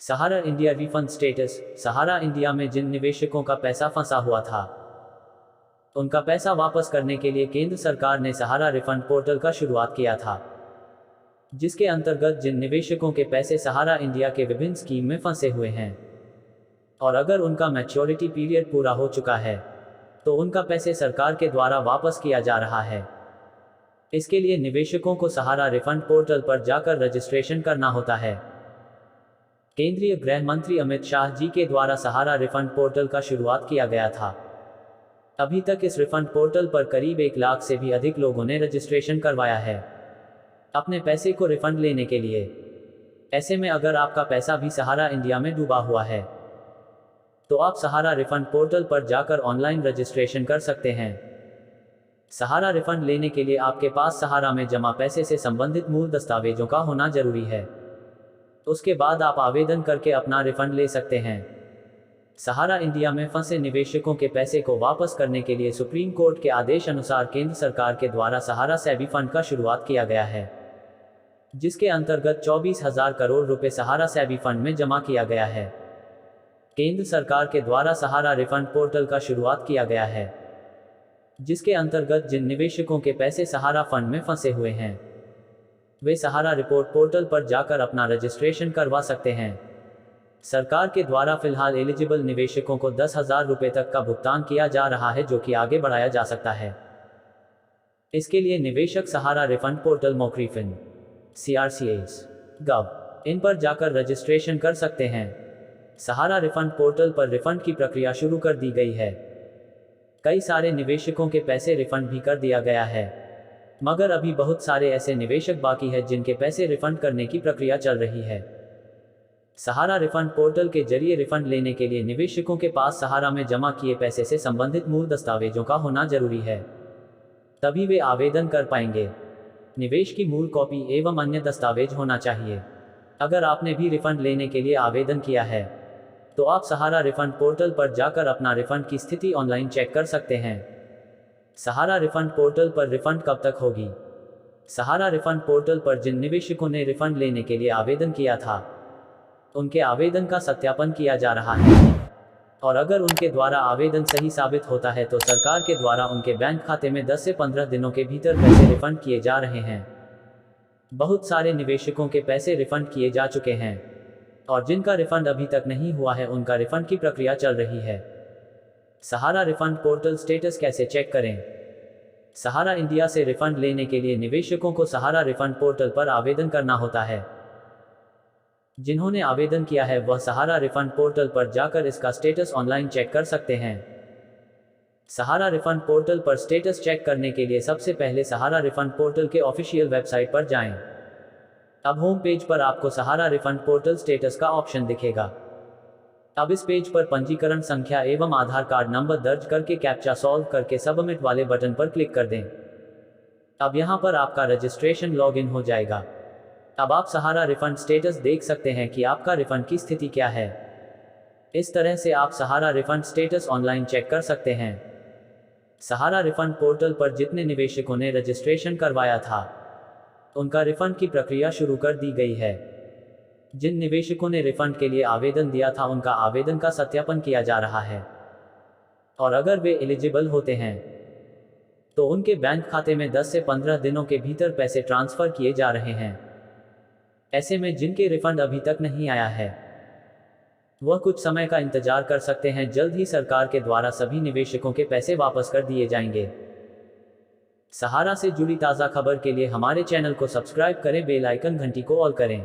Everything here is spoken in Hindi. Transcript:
सहारा इंडिया रिफंड स्टेटस। सहारा इंडिया में जिन निवेशकों का पैसा फंसा हुआ था, उनका पैसा वापस करने के लिए केंद्र सरकार ने सहारा रिफंड पोर्टल का शुरुआत किया था, जिसके अंतर्गत जिन निवेशकों के पैसे सहारा इंडिया के विभिन्न स्कीम में फंसे हुए हैं और अगर उनका मैच्योरिटी पीरियड पूरा हो चुका है, तो उनका पैसे सरकार के द्वारा वापस किया जा रहा है। इसके लिए निवेशकों को सहारा रिफंड पोर्टल पर जाकर रजिस्ट्रेशन करना होता है। केंद्रीय गृह मंत्री अमित शाह जी के द्वारा सहारा रिफंड पोर्टल का शुरुआत किया गया था। अभी तक इस रिफंड पोर्टल पर करीब 1 लाख से भी अधिक लोगों ने रजिस्ट्रेशन करवाया है अपने पैसे को रिफंड लेने के लिए। ऐसे में अगर आपका पैसा भी सहारा इंडिया में डूबा हुआ है, तो आप सहारा रिफंड पोर्टल पर जाकर ऑनलाइन रजिस्ट्रेशन कर सकते हैं। सहारा रिफंड लेने के लिए आपके पास सहारा में जमा पैसे से संबंधित मूल दस्तावेजों का होना जरूरी है। उसके बाद आप आवेदन करके अपना रिफंड ले सकते हैं। सहारा इंडिया में फंसे निवेशकों के पैसे को वापस करने के लिए सुप्रीम कोर्ट के आदेश अनुसार केंद्र सरकार के द्वारा सहारा सेबी फंड का शुरुआत किया गया है, जिसके अंतर्गत 24,000 करोड़ रुपए सहारा सेबी फंड में जमा किया गया है। केंद्र सरकार के द्वारा सहारा रिफंड पोर्टल का शुरुआत किया गया है, जिसके अंतर्गत जिन निवेशकों के पैसे सहारा फंड में फंसे हुए हैं, वे सहारा रिपोर्ट पोर्टल पर जाकर अपना रजिस्ट्रेशन करवा सकते हैं। सरकार के द्वारा फिलहाल एलिजिबल निवेशकों को 10,000 रुपए तक का भुगतान किया जा रहा है, जो कि आगे बढ़ाया जा सकता है। इसके लिए निवेशक सहारा रिफंड पोर्टल मोक्रीफिन CRCS इन पर जाकर रजिस्ट्रेशन कर सकते हैं। सहारा रिफंड पोर्टल पर रिफंड की प्रक्रिया शुरू कर दी गई है। कई सारे निवेशकों के पैसे रिफंड भी कर दिया गया है, मगर अभी बहुत सारे ऐसे निवेशक बाकी हैं जिनके पैसे रिफंड करने की प्रक्रिया चल रही है। सहारा रिफंड पोर्टल के जरिए रिफंड लेने के लिए निवेशकों के पास सहारा में जमा किए पैसे से संबंधित मूल दस्तावेजों का होना जरूरी है, तभी वे आवेदन कर पाएंगे। निवेश की मूल कॉपी एवं अन्य दस्तावेज होना चाहिए। अगर आपने भी रिफंड लेने के लिए आवेदन किया है, तो आप सहारा रिफंड पोर्टल पर जाकर अपना रिफंड की स्थिति ऑनलाइन चेक कर सकते हैं। सहारा रिफंड पोर्टल पर रिफंड कब तक होगी? सहारा रिफंड पोर्टल पर जिन निवेशकों ने रिफंड लेने के लिए आवेदन किया था, उनके आवेदन का सत्यापन किया जा रहा है और अगर उनके द्वारा आवेदन सही साबित होता है तो सरकार के द्वारा उनके बैंक खाते में 10 से 15 दिनों के भीतर पैसे रिफंड किए जा रहे हैं। बहुत सारे निवेशकों के पैसे रिफंड किए जा चुके हैं और जिनका रिफंड अभी तक नहीं हुआ है, उनका रिफंड की प्रक्रिया चल रही है। सहारा रिफंड पोर्टल स्टेटस कैसे चेक करें? सहारा इंडिया से रिफंड लेने के लिए निवेशकों को सहारा रिफंड पोर्टल पर आवेदन करना होता है। जिन्होंने आवेदन किया है वह सहारा रिफंड पोर्टल पर जाकर इसका स्टेटस ऑनलाइन चेक कर सकते हैं। सहारा रिफंड पोर्टल पर स्टेटस चेक करने के लिए सबसे पहले सहारा रिफंड पोर्टल के ऑफिशियल वेबसाइट पर जाएं। अब होम पेज पर आपको सहारा रिफंड पोर्टल स्टेटस का ऑप्शन दिखेगा। अब इस पेज पर पंजीकरण संख्या एवं आधार कार्ड नंबर दर्ज करके कैप्चा सॉल्व करके सबमिट वाले बटन पर क्लिक कर दें। अब यहां पर आपका रजिस्ट्रेशन लॉगिन हो जाएगा। अब आप सहारा रिफंड स्टेटस देख सकते हैं कि आपका रिफंड की स्थिति क्या है। इस तरह से आप सहारा रिफंड स्टेटस ऑनलाइन चेक कर सकते हैं। सहारा रिफंड पोर्टल पर जितने निवेशकों ने रजिस्ट्रेशन करवाया था, उनका रिफंड की प्रक्रिया शुरू कर दी गई है। जिन निवेशकों ने रिफंड के लिए आवेदन दिया था, उनका आवेदन का सत्यापन किया जा रहा है और अगर वे एलिजिबल होते हैं तो उनके बैंक खाते में 10 से 15 दिनों के भीतर पैसे ट्रांसफर किए जा रहे हैं। ऐसे में जिनके रिफंड अभी तक नहीं आया है, वह कुछ समय का इंतजार कर सकते हैं। जल्द ही सरकार के द्वारा सभी निवेशकों के पैसे वापस कर दिए जाएंगे। सहारा से जुड़ी ताज़ा खबर के लिए हमारे चैनल को सब्सक्राइब करें, बेल आइकन घंटी को ऑल करें।